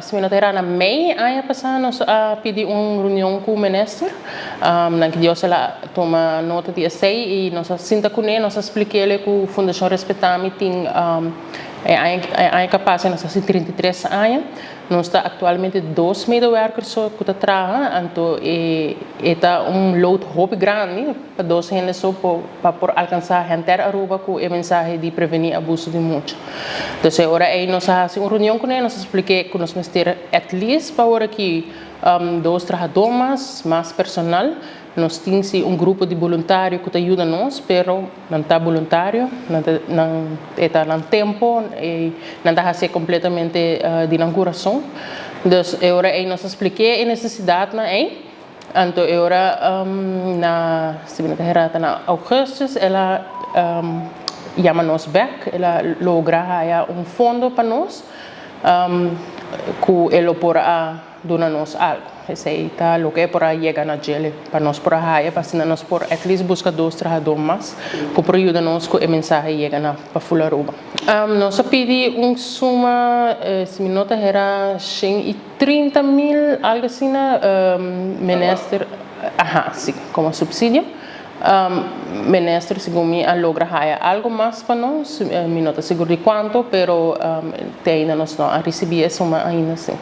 se me notera na mei ano passado nós pedi reunião com o ministro, na que Deus ela toma nota de sei e nós sinta com ele, nós expliquei ele que a Fundação Respetami tem é capaz nós assim 33 anos, nós está atualmente 2 medewerkers que trabalham, então é load hobby grande para 2 gente só para alcançar a gente Aruba com a mensagem de prevenir abuso de muito. Então agora aí nós fazemos uma reunião com ele, nós expliquei que nós vamos ter at least para agora que 2 trabalhadores mais personal. Nós temos grupo de voluntários que ajuda nós, pero não está voluntário, não está no tempo e não está a completamente de inauguração. Então, agora aí nós expliquei a necessidade na então agora na na agosto ela chama nós back, ela logra fundo para nós, que ela pode donar nós algo. Esse está lo que é para chegar na gel para nós por aí para assim nós por at least buscar 2 trabalhadores mais que por ajuda nós com a mensagem chega na para full Aruba. Nós pedi suma se me nota era 30.000 algo assim na ministério sim, como subsídio. Ministro segundo a logra algo mais para nós, me nota seguro de quanto, pero ainda nós não recebi essa suma ainda sim.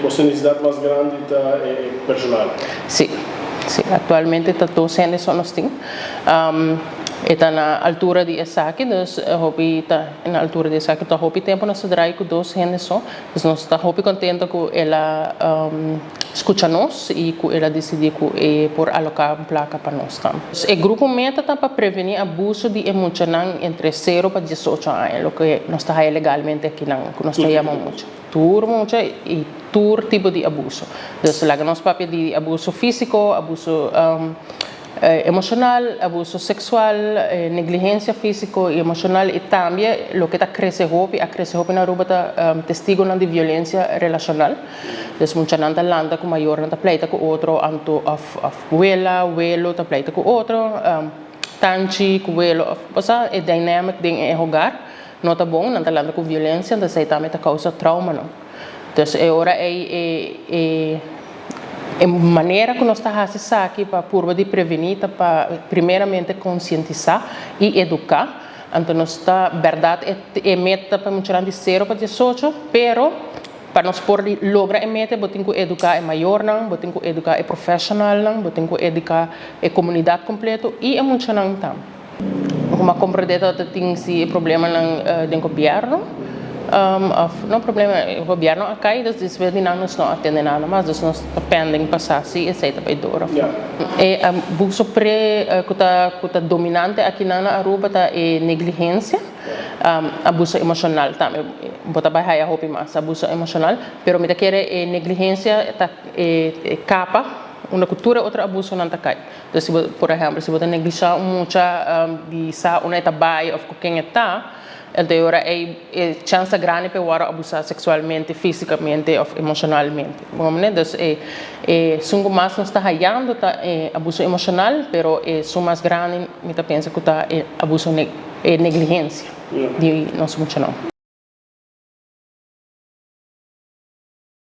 Você necessidade mais grande é personal? Sim, atualmente está 2 anos só nós temos. Está na altura de Esaki, então está na altura de Esaki, então hobby tempo nós trabalhamos com 2 anos só, então nós está hobby contente que ela escuta nós e que ela decidiu que por alocar uma placa para nós também. O grupo meta está para prevenir abuso de emocional entre 0 para 18 anos, o que nós está legalmente aqui que nós chamamos muito. Muito e todo tipo de abuso. Então, lá nós papel de abuso físico, abuso emocional, abuso sexual, negligência física e emocional e também o que está crescendo na Aruba está testigo de violência relacional. Então, muita gente landa com maior, não pleita com outro, anto abuelo está pleita com outro, tanti com abuelo, é dinâmica de jogar. Não está bom, não está landa com violência, então isso também causa trauma, não. Então, agora a maneira que nós estamos fazendo aqui para prevenir, para primeiramente conscientizar e educar. Então, nós está verdade é meta para muita gente de 0 para 18, pero para nós poder lograr a meta, temos que educar a maior, temos que educar a profissional, temos que educar a comunidade completa e a muita gente também. Como compreendeu, tem esse problema no governo. Não problema o governo aqui, das vezes não atende nada, mas nós dependem passar se aceita para dor. E abuso que está dominante aqui na Aruba é negligência, abuso emocional também. Bota vai a roupa mais abuso emocional, pero me quer negligência é capa uma cultura outra abuso não está cai. Então, por exemplo, se você negligenciar muito de sa uma trabalho ou quem está, então agora é chance grande para abusar sexualmente, fisicamente ou emocionalmente. Então, sungo mais não está hallando abuso emocional, pero são mais grande, me pensa que está abuso negligência de nosso funcionário.